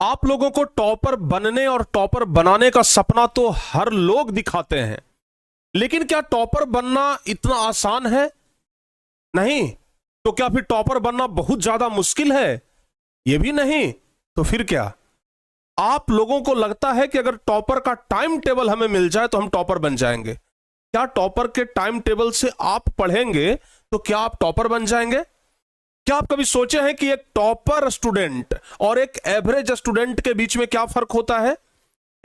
आप लोगों को टॉपर बनने और टॉपर बनाने का सपना तो हर लोग दिखाते हैं, लेकिन क्या टॉपर बनना इतना आसान है? नहीं। तो क्या फिर टॉपर बनना बहुत ज्यादा मुश्किल है? यह भी नहीं। तो फिर क्या? आप लोगों को लगता है कि अगर टॉपर का टाइम टेबल हमें मिल जाए तो हम टॉपर बन जाएंगे? क्या टॉपर के टाइम टेबल से आप पढ़ेंगे तो क्या आप टॉपर बन जाएंगे? क्या आप कभी सोचे हैं कि एक टॉपर स्टूडेंट और एक एवरेज स्टूडेंट के बीच में क्या फर्क होता है?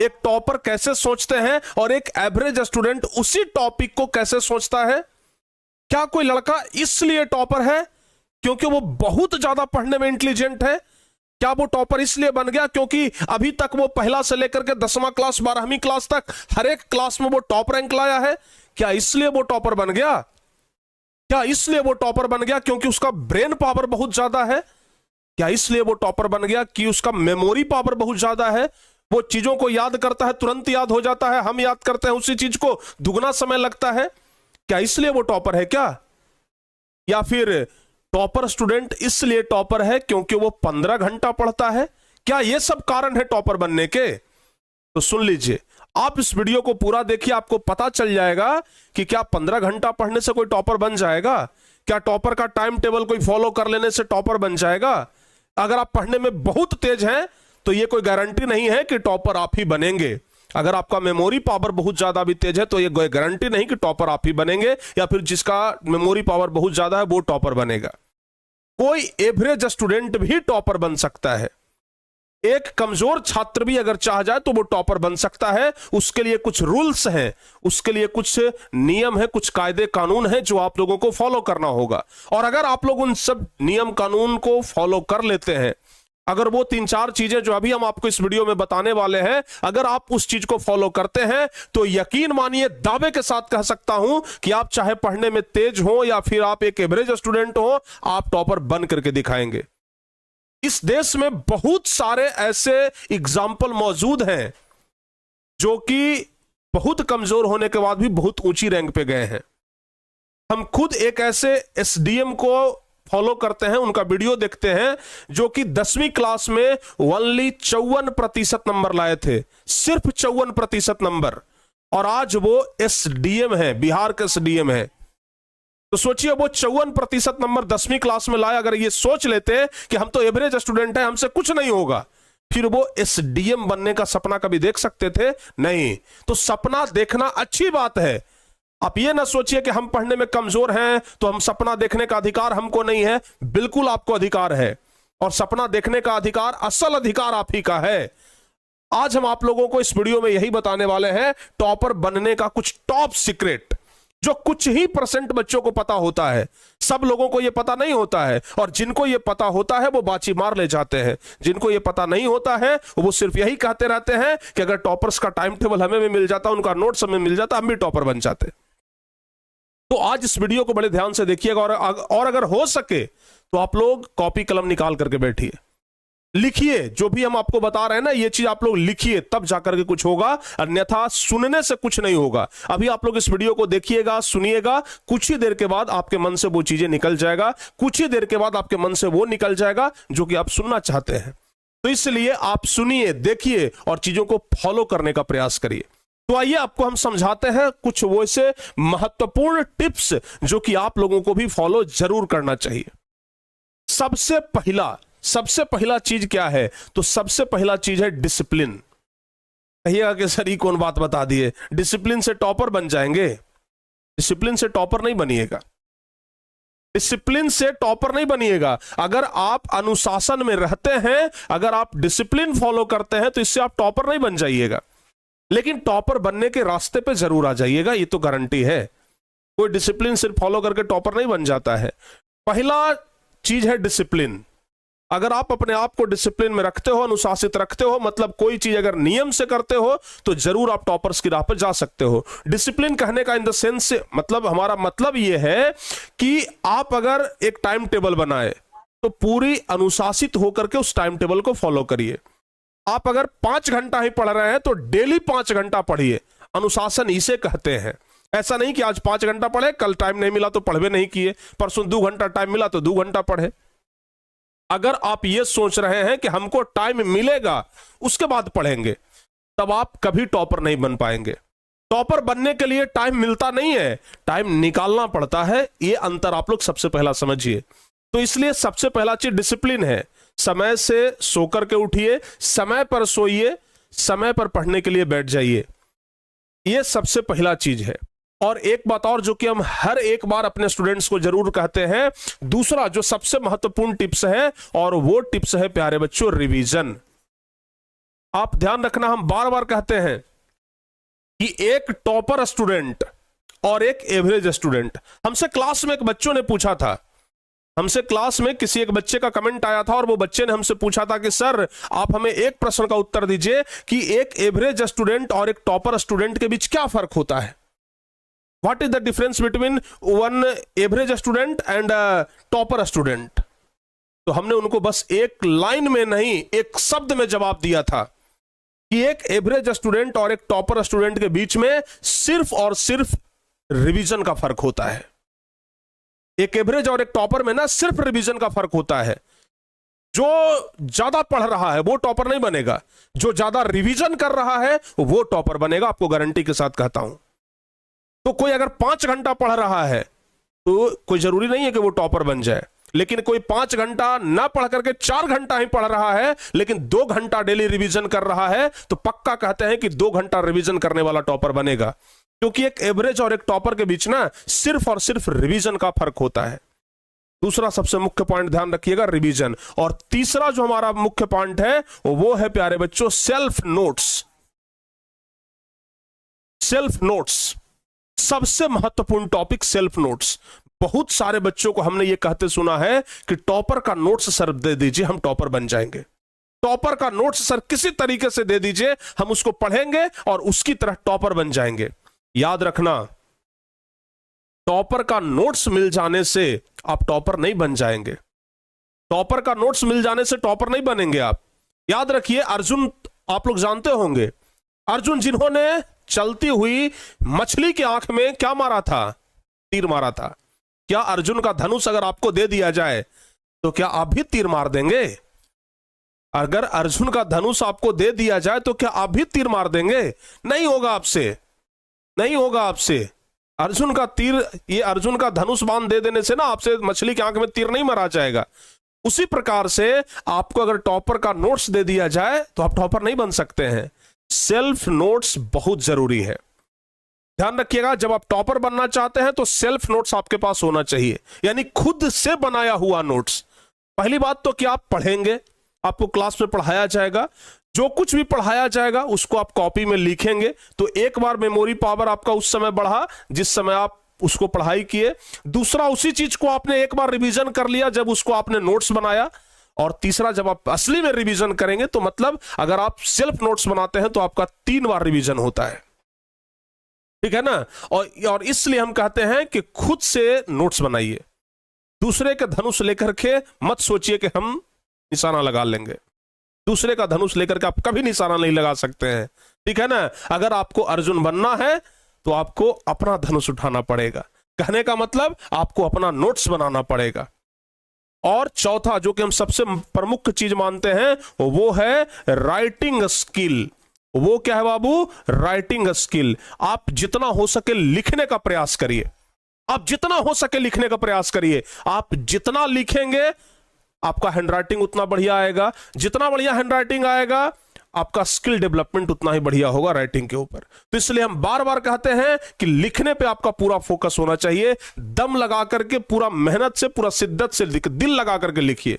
एक टॉपर कैसे सोचते हैं और एक एवरेज स्टूडेंट उसी टॉपिक को कैसे सोचता है? क्या कोई लड़का इसलिए टॉपर है क्योंकि वो बहुत ज्यादा पढ़ने में इंटेलिजेंट है? क्या वो टॉपर इसलिए बन गया क्योंकि अभी तक वो पहला से लेकर के 10वां क्लास 12वीं क्लास तक हर एक क्लास में वो टॉप रैंक लाया है? क्या इसलिए वो टॉपर बन गया? क्या इसलिए वो टॉपर बन गया क्योंकि उसका ब्रेन पावर बहुत ज्यादा है? क्या इसलिए वो टॉपर बन गया कि उसका मेमोरी पावर बहुत ज्यादा है? वो चीजों को याद करता है, तुरंत याद हो जाता है, हम याद करते हैं उसी चीज को दुगना समय लगता है। क्या इसलिए वो टॉपर है क्या? या फिर टॉपर स्टूडेंट इसलिए टॉपर है क्योंकि वो 15 घंटा पढ़ता है? क्या ये सब कारण है टॉपर बनने के? तो सुन लीजिए, आप इस वीडियो को पूरा देखिए, आपको पता चल जाएगा कि क्या 15 घंटा पढ़ने से कोई टॉपर बन जाएगा? क्या टॉपर का टाइम टेबल कोई फॉलो कर लेने से टॉपर बन जाएगा? अगर आप पढ़ने में बहुत तेज हैं तो यह कोई गारंटी नहीं है कि टॉपर आप ही बनेंगे। अगर आपका मेमोरी पावर बहुत ज्यादा भी तेज है तो यह गारंटी नहीं कि टॉपर आप ही बनेंगे, या फिर जिसका मेमोरी पावर बहुत ज्यादा है वो टॉपर बनेगा। कोई एवरेज स्टूडेंट भी टॉपर बन सकता है। एक कमजोर छात्र भी अगर चाह जाए तो वो टॉपर बन सकता है। उसके लिए कुछ रूल्स हैं, उसके लिए कुछ नियम है, कुछ कायदे कानून है जो आप लोगों को फॉलो करना होगा। और अगर आप लोग उन सब नियम कानून को फॉलो कर लेते हैं, अगर वो 3-4 चीजें जो अभी हम आपको इस वीडियो में बताने वाले हैं, अगर आप उस चीज को फॉलो करते हैं तो यकीन मानिए, दावे के साथ कह सकता हूं कि आप चाहे पढ़ने में तेज हो या फिर आप एक एवरेज स्टूडेंट हो, आप टॉपर बन करके दिखाएंगे। इस देश में बहुत सारे ऐसे एग्जाम्पल मौजूद हैं जो कि बहुत कमजोर होने के बाद भी बहुत ऊंची रैंक पे गए हैं। हम खुद एक ऐसे एसडीएम को फॉलो करते हैं, उनका वीडियो देखते हैं, जो कि 10वीं क्लास में ओनली 54% नंबर लाए थे, सिर्फ 54% नंबर, और आज वो एसडीएम है, बिहार के एसडीएम है। तो सोचिए, वो 54% नंबर 10वीं क्लास में लाए। अगर ये सोच लेते हैं कि हम तो एवरेज स्टूडेंट हैं, हमसे कुछ नहीं होगा, फिर वो एसडीएम बनने का सपना कभी देख सकते थे? नहीं। तो सपना देखना अच्छी बात है। आप ये ना सोचिए कि हम पढ़ने में कमजोर हैं तो हम सपना देखने का अधिकार हमको नहीं है। बिल्कुल आपको अधिकार है, और सपना देखने का अधिकार, असल अधिकार आप ही का है। आज हम आप लोगों को इस वीडियो में यही बताने वाले हैं, टॉपर बनने का कुछ टॉप सीक्रेट जो कुछ ही % बच्चों को पता होता है। सब लोगों को यह पता नहीं होता है, और जिनको यह पता होता है वो बाजी मार ले जाते हैं। जिनको यह पता नहीं होता है वो सिर्फ यही कहते रहते हैं कि अगर टॉपर्स का टाइम टेबल हमें भी मिल जाता, उनका नोट्स हमें मिल जाता, हम भी टॉपर बन जाते। तो आज इस वीडियो को बड़े ध्यान से देखिएगा, और अगर हो सके तो आप लोग कॉपी कलम निकाल करके बैठिए, लिखिए। जो भी हम आपको बता रहे हैं ना, ये चीज आप लोग लिखिए, तब जाकर के कुछ होगा, अन्यथा सुनने से कुछ नहीं होगा। अभी आप लोग इस वीडियो को देखिएगा, सुनिएगा, कुछ ही देर के बाद आपके मन से वो चीजें निकल जाएगा, कुछ ही देर के बाद आपके मन से वो निकल जाएगा जो कि आप सुनना चाहते हैं। तो इसलिए आप सुनिए, देखिए और चीजों को फॉलो करने का प्रयास करिए। तो आइए आपको हम समझाते हैं कुछ वैसे महत्वपूर्ण टिप्स जो कि आप लोगों को भी फॉलो जरूर करना चाहिए। सबसे पहला चीज क्या है? तो सबसे पहला चीज है डिसिप्लिन। कहिएगा कि सर ये कौन बात बता दिए, डिसिप्लिन से टॉपर बन जाएंगे? डिसिप्लिन से टॉपर नहीं बनिएगा। डिसिप्लिन से टॉपर नहीं बनिएगा। अगर आप अनुशासन में रहते हैं, अगर आप डिसिप्लिन फॉलो करते हैं, तो इससे आप टॉपर नहीं बन जाइएगा, लेकिन टॉपर बनने के रास्ते पे जरूर आ जाइएगा, ये तो गारंटी है। कोई डिसिप्लिन सिर्फ फॉलो करके टॉपर नहीं बन जाता है। पहला चीज है डिसिप्लिन। अगर आप अपने आप को डिसिप्लिन में रखते हो, अनुशासित रखते हो, मतलब कोई चीज अगर नियम से करते हो, तो जरूर आप टॉपर्स की राह पर जा सकते हो। डिसिप्लिन कहने का इन द सेंस से मतलब, हमारा मतलब यह है कि आप अगर एक टाइम टेबल बनाए तो पूरी अनुशासित होकर के उस टाइम टेबल को फॉलो करिए। आप अगर 5 घंटा ही पढ़ रहे हैं तो डेली 5 घंटा पढ़िए। अनुशासन इसे कहते हैं। ऐसा नहीं कि आज 5 घंटा पढ़े, कल टाइम नहीं मिला तो पढ़वे नहीं किए, परसों 2 घंटा टाइम मिला तो 2 घंटा पढ़े। अगर आप ये सोच रहे हैं कि हमको टाइम मिलेगा उसके बाद पढ़ेंगे, तब आप कभी टॉपर नहीं बन पाएंगे। टॉपर बनने के लिए टाइम मिलता नहीं है, टाइम निकालना पड़ता है। ये अंतर आप लोग सबसे पहला समझिए। तो इसलिए सबसे पहला चीज डिसिप्लिन है। समय से सो करके उठिए, समय पर सोइए, समय पर पढ़ने के लिए बैठ जाइए। यह सबसे पहला चीज है। और एक बात और जो कि हम हर एक बार अपने स्टूडेंट्स को जरूर कहते हैं, दूसरा जो सबसे महत्वपूर्ण टिप्स है, और वो टिप्स है प्यारे बच्चों रिवीजन। आप ध्यान रखना, हम बार बार कहते हैं कि एक टॉपर स्टूडेंट और एक एवरेज स्टूडेंट। हमसे क्लास में एक बच्चों ने पूछा था, हमसे क्लास में किसी एक बच्चे का कमेंट आया था और वो बच्चे ने हमसे पूछा था कि सर आप हमें एक प्रश्न का उत्तर दीजिए कि एक एवरेज स्टूडेंट और एक टॉपर स्टूडेंट के बीच क्या फर्क होता है। What is the difference between one average student and topper student. तो हमने उनको बस एक लाइन में नहीं, एक शब्द में जवाब दिया था कि एक एवरेज स्टूडेंट और एक टॉपर स्टूडेंट के बीच में सिर्फ और सिर्फ रिवीजन का फर्क होता है। एक एवरेज और एक टॉपर में ना सिर्फ रिवीजन का फर्क होता है। जो ज्यादा पढ़ रहा है वो टॉपर नहीं बनेगा, जो ज्यादा रिवीजन कर रहा है वो टॉपर बनेगा, आपको गारंटी के साथ कहता हूं। तो कोई अगर 5 घंटा पढ़ रहा है तो कोई जरूरी नहीं है कि वो टॉपर बन जाए, लेकिन कोई 5 घंटा ना पढ़ करके 4 घंटा ही पढ़ रहा है लेकिन 2 घंटा डेली रिवीजन कर रहा है, तो पक्का कहते हैं कि 2 घंटा रिवीजन करने वाला टॉपर बनेगा। क्योंकि एक एवरेज और एक टॉपर के बीच ना सिर्फ और सिर्फ रिवीजन का फर्क होता है। दूसरा सबसे मुख्य पॉइंट ध्यान रखिएगा, रिवीजन। और तीसरा जो हमारा मुख्य पॉइंट है वो है प्यारे बच्चों सेल्फ नोट्स। सेल्फ नोट्स सबसे महत्वपूर्ण टॉपिक, सेल्फ नोट्स। बहुत सारे बच्चों को हमने ये कहते सुना है कि टॉपर का नोट्स सर दे दीजिए, हम टॉपर बन जाएंगे। टॉपर का नोट्स सर किसी तरीके से दे दीजिए, हम उसको पढ़ेंगे और उसकी तरह टॉपर बन जाएंगे। याद रखना, टॉपर का नोट्स मिल जाने से आप टॉपर नहीं बन जाएंगे। टॉपर का नोट्स मिल जाने से टॉपर नहीं बनेंगे आप। याद रखिए, अर्जुन आप लोग जानते होंगे, अर्जुन जिन्होंने चलती हुई मछली की आंख में क्या मारा था? तीर मारा था। क्या अर्जुन का धनुष अगर आपको दे दिया जाए तो क्या आप भी तीर मार देंगे? अगर अर्जुन का धनुष आपको दे दिया जाए तो क्या आप भी तीर मार देंगे? नहीं होगा आपसे, नहीं होगा आपसे। अर्जुन का तीर, ये अर्जुन का धनुष बाण दे देने से ना आपसे मछली की आंख में तीर नहीं मारा जाएगा। उसी प्रकार से आपको अगर टॉपर का नोट्स दे दिया जाए तो आप टॉपर नहीं बन सकते हैं। सेल्फ नोट्स बहुत जरूरी है। ध्यान रखिएगा, जब आप टॉपर बनना चाहते हैं तो सेल्फ नोट्स आपके पास होना चाहिए, यानी खुद से बनाया हुआ नोट्स। पहली बात तो कि आप पढ़ेंगे, आपको क्लास में पढ़ाया जाएगा, जो कुछ भी पढ़ाया जाएगा उसको आप कॉपी में लिखेंगे, तो एक बार मेमोरी पावर आपका उस समय बढ़ा जिस समय आप उसको पढ़ाई किए। दूसरा, उसी चीज को आपने एक बार रिवीजन कर लिया जब उसको आपने नोट्स बनाया। और तीसरा, जब आप असली में रिवीजन करेंगे तो मतलब अगर आप सेल्फ नोट्स बनाते हैं तो आपका 3 बार रिवीजन होता है, ठीक है ना। और इसलिए हम कहते हैं कि खुद से नोट्स बनाइए। दूसरे का धनुष लेकर के मत सोचिए कि हम निशाना लगा लेंगे। दूसरे का धनुष लेकर के आप कभी निशाना नहीं लगा सकते हैं, ठीक है ना। अगर आपको अर्जुन बनना है तो आपको अपना धनुष उठाना पड़ेगा। कहने का मतलब आपको अपना नोट्स बनाना पड़ेगा। और चौथा जो कि हम सबसे प्रमुख चीज मानते हैं वो है राइटिंग स्किल। वो क्या है बाबू? Writing skill. आप जितना हो सके लिखने का प्रयास करिए, आप जितना हो सके लिखने का प्रयास करिए। आप जितना लिखेंगे आपका हैंडराइटिंग उतना बढ़िया आएगा। जितना बढ़िया हैंडराइटिंग आएगा आपका स्किल डेवलपमेंट उतना ही बढ़िया होगा राइटिंग के ऊपर। तो इसलिए हम बार बार कहते हैं कि लिखने पे आपका पूरा फोकस होना चाहिए। दम लगा करके, पूरा मेहनत से, पूरा शिद्दत से दिल लगा करके लिखिए।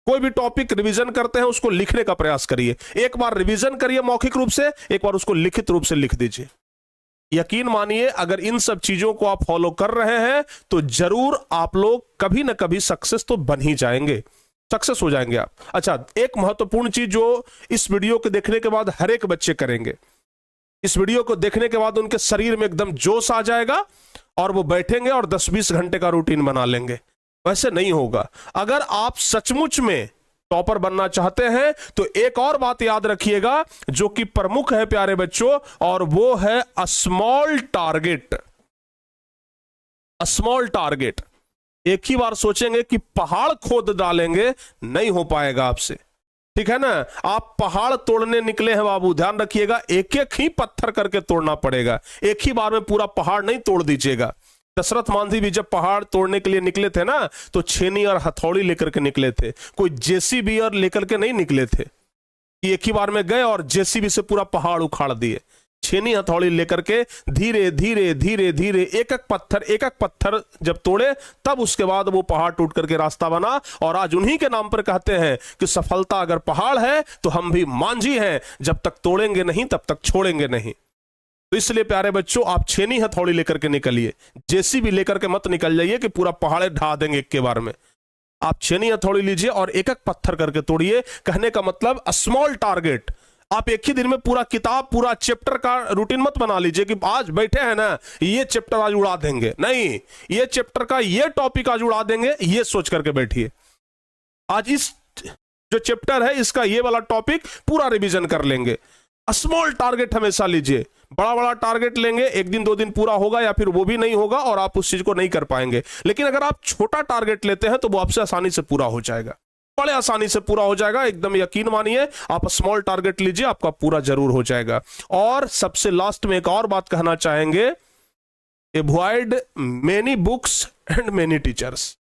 कोई भी टॉपिक रिवीजन करते हैं उसको लिखने का प्रयास करिए। एक बार रिवीजन करिए मौखिक रूप से, एक बार उसको लिखित रूप से लिख दीजिए। यकीन मानिए, अगर इन सब चीजों को आप फॉलो कर रहे हैं तो जरूर आप लोग कभी ना कभी सक्सेस तो बन ही जाएंगे, सक्सेस हो जाएंगे आप। अच्छा, एक महत्वपूर्ण चीज जो इस वीडियो को देखने के बाद हर एक बच्चे करेंगे, इस वीडियो को देखने के बाद उनके शरीर में एकदम जोश आ जाएगा और वो बैठेंगे और 10-20 घंटे का रूटीन बना लेंगे। वैसे नहीं होगा। अगर आप सचमुच में टॉपर बनना चाहते हैं तो एक और बात याद रखिएगा जो कि प्रमुख है प्यारे बच्चों, और वो है स्मॉल टारगेट। Small target. एक ही बार सोचेंगे कि पहाड़ खोद डालेंगे, नहीं हो पाएगा आपसे, ठीक है ना। आप पहाड़ तोड़ने निकले हैं बाबू, ध्यान रखिएगा, एक एक ही पत्थर करके तोड़ना पड़ेगा, एक ही बार में पूरा पहाड़ नहीं तोड़ दीजिएगा। दशरथ मांझी भी जब पहाड़ तोड़ने के लिए निकले थे ना, तो छेनी और हथौड़ी लेकर के निकले थे, कोई जेसीबी और लेकर के नहीं निकले थे कि एक ही बार में गए और जेसीबी से पूरा पहाड़ उखाड़ दिए। छेनी हथौड़ी लेकर के धीरे धीरे धीरे धीरे एक एक पत्थर जब तोड़े, तब उसके बाद वो पहाड़ टूट करके रास्ता बना। और आज उन्हीं के नाम पर कहते हैं कि सफलता अगर पहाड़ है तो हम भी मांझी हैं, जब तक तोड़ेंगे नहीं तब तक छोड़ेंगे नहीं। तो इसलिए प्यारे बच्चों, आप छेनी हथौड़ी लेकर के निकलिए, जेसीबी लेकर के मत निकल जाइए कि पूरा पहाड़ ढा देंगे एक के बार में। आप छेनी हथौड़ी लीजिए और एक एक पत्थर करके तोड़िए। कहने का मतलब स्मॉल टारगेट। आप एक ही दिन में पूरा किताब, पूरा चैप्टर का रूटीन मत बना लीजिए कि आज बैठे हैं ना, ये चैप्टर आज उड़ा देंगे, नहीं, ये चैप्टर का ये टॉपिक आज उड़ा देंगे, ये सोच करके बैठिए। आज इस जो चैप्टर है इसका ये वाला टॉपिक पूरा रिवीजन कर लेंगे। स्मॉल टारगेट हमेशा लीजिए, बड़ा बड़ा टारगेट लेंगे, एक दिन दो दिन पूरा होगा या फिर वो भी नहीं होगा और आप उस चीज को नहीं कर पाएंगे। लेकिन अगर आप छोटा टारगेट लेते हैं तो वो आपसे आसानी से पूरा हो जाएगा, बड़े आसानी से पूरा हो जाएगा, एकदम यकीन मानिए। आप स्मॉल टारगेट लीजिए, आपका पूरा जरूर हो जाएगा। और सबसे लास्ट में एक और बात कहना चाहेंगे, avoid many books and many teachers.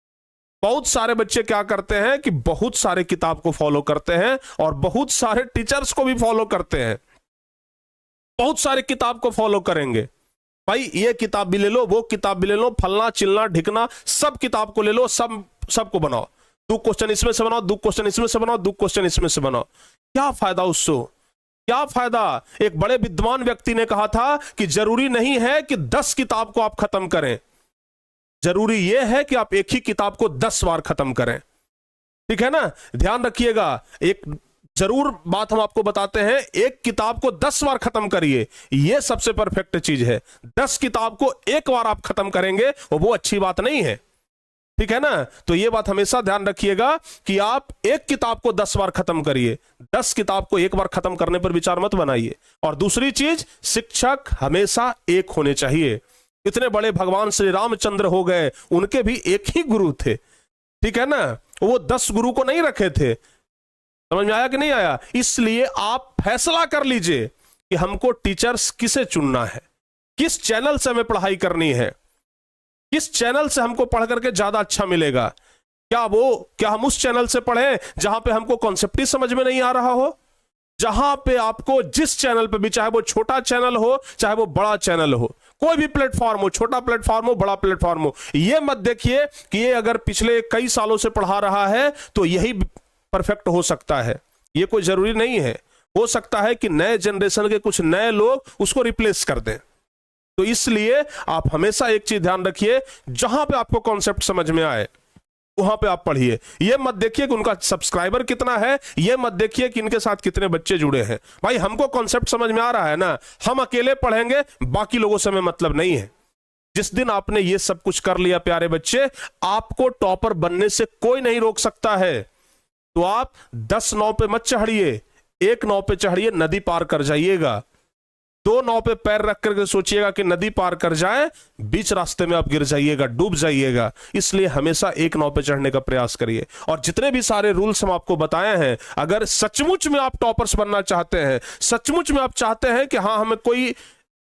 बहुत सारे बच्चे क्या करते हैं कि बहुत सारे किताब को फॉलो करते हैं और बहुत सारे टीचर्स को भी फॉलो करते हैं। बहुत सारे किताब को फॉलो करेंगे, भाई ये किताब भी ले लो, वो किताब भी ले लो, फलना चिलना ढिकना सब किताब को ले लो, सबको बनाओ, 2 क्वेश्चन इसमें से बनाओ, 2 क्वेश्चन इसमें से बनाओ, 2 क्वेश्चन इसमें से बनाओ। क्या फायदा उससे, क्या फायदा। एक बड़े विद्वान व्यक्ति ने कहा था कि जरूरी नहीं है कि 10 किताब को आप खत्म करें, जरूरी यह है कि आप एक ही किताब को 10 बार खत्म करें, ठीक है ना। ध्यान रखिएगा, एक जरूर बात हम आपको बताते हैं, एक किताब को 10 बार खत्म करिए, यह सबसे परफेक्ट चीज है। 10 किताब को एक बार आप खत्म करेंगे वो अच्छी बात नहीं है, ठीक है ना। तो यह बात हमेशा ध्यान रखिएगा कि आप एक किताब को 10 बार खत्म करिए, 10 किताब को एक बार खत्म करने पर विचार मत बनाइए। और दूसरी चीज, शिक्षक हमेशा एक होने चाहिए। इतने बड़े भगवान श्री रामचंद्र हो गए, उनके भी एक ही गुरु थे, ठीक है ना, वो 10 गुरु को नहीं रखे थे। समझ में आया कि नहीं आया। इसलिए आप फैसला कर लीजिए कि हमको टीचर्स किसे चुनना है, किस चैनल से हमें पढ़ाई करनी है, किस चैनल से हमको पढ़ करके ज्यादा अच्छा मिलेगा। क्या हम उस चैनल से पढ़ें जहां पे हमको कॉन्सेप्ट ही समझ में नहीं आ रहा हो, जहां पे आपको जिस चैनल पे भी, चाहे वो छोटा चैनल हो चाहे वो बड़ा चैनल हो, कोई भी प्लेटफॉर्म हो, छोटा प्लेटफॉर्म हो बड़ा प्लेटफॉर्म हो, ये मत देखिए कि ये अगर पिछले कई सालों से पढ़ा रहा है तो यही परफेक्ट हो सकता है, ये कोई जरूरी नहीं है। हो सकता है कि नए जनरेशन के कुछ नए लोग उसको रिप्लेस कर दें। तो इसलिए आप हमेशा एक चीज ध्यान रखिए, जहां पे आपको कॉन्सेप्ट समझ में आए वहां पे आप पढ़िए। ये मत देखिए कि उनका सब्सक्राइबर कितना है, ये मत देखिए कि इनके साथ कितने बच्चे जुड़े हैं। भाई हमको कॉन्सेप्ट समझ में आ रहा है ना, हम अकेले पढ़ेंगे, बाकी लोगों से हमें मतलब नहीं है। जिस दिन आपने ये सब कुछ कर लिया प्यारे बच्चे, आपको टॉपर बनने से कोई नहीं रोक सकता है। तो आप 10 नाव पे मत चढ़िए, 1 नाव पे चढ़िए, नदी पार कर जाइएगा। 2 नाव पे पैर रख करके सोचिएगा कि नदी पार कर जाए, बीच रास्ते में आप गिर जाइएगा, डूब जाइएगा। इसलिए हमेशा 1 नाव पे चढ़ने का प्रयास करिए। और जितने भी सारे रूल्स हम आपको बताए हैं, अगर सचमुच में आप टॉपर्स बनना चाहते हैं, सचमुच में आप चाहते हैं कि हाँ हमें कोई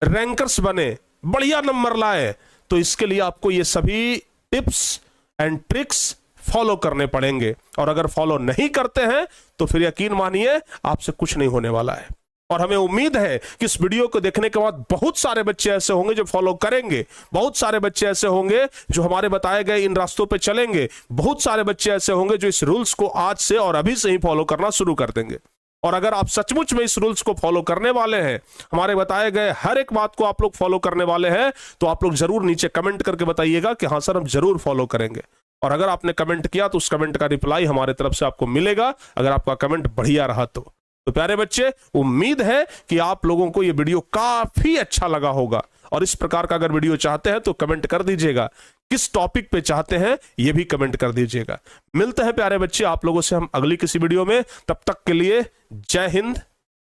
रैंकर्स बने, बढ़िया नंबर लाए, तो इसके लिए आपको ये सभी टिप्स एंड ट्रिक्स फॉलो करने पड़ेंगे। और अगर फॉलो नहीं करते हैं तो फिर यकीन मानिए आपसे कुछ नहीं होने वाला है। और हमें उम्मीद है कि इस वीडियो को देखने के बाद बहुत सारे बच्चे ऐसे होंगे जो फॉलो करेंगे, बहुत सारे बच्चे ऐसे होंगे जो हमारे बताए गए इन रास्तों पे चलेंगे, बहुत सारे बच्चे ऐसे होंगे जो इस रूल्स को आज से और अभी से ही फॉलो करना शुरू कर देंगे। और अगर आप सचमुच में इस रूल्स को फॉलो करने वाले हैं, हमारे बताए गए हर एक बात को आप लोग फॉलो करने वाले हैं, तो आप लोग जरूर नीचे कमेंट करके बताइएगा कि हाँ सर हम जरूर फॉलो करेंगे। और अगर आपने कमेंट किया तो उस कमेंट का रिप्लाई हमारे तरफ से आपको मिलेगा, अगर आपका कमेंट बढ़िया रहा तो प्यारे बच्चे, उम्मीद है कि आप लोगों को यह वीडियो काफी अच्छा लगा होगा। और इस प्रकार का अगर वीडियो चाहते हैं तो कमेंट कर दीजिएगा, किस टॉपिक पे चाहते हैं यह भी कमेंट कर दीजिएगा। मिलते हैं प्यारे बच्चे आप लोगों से हम अगली किसी वीडियो में, तब तक के लिए जय हिंद,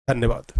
धन्यवाद।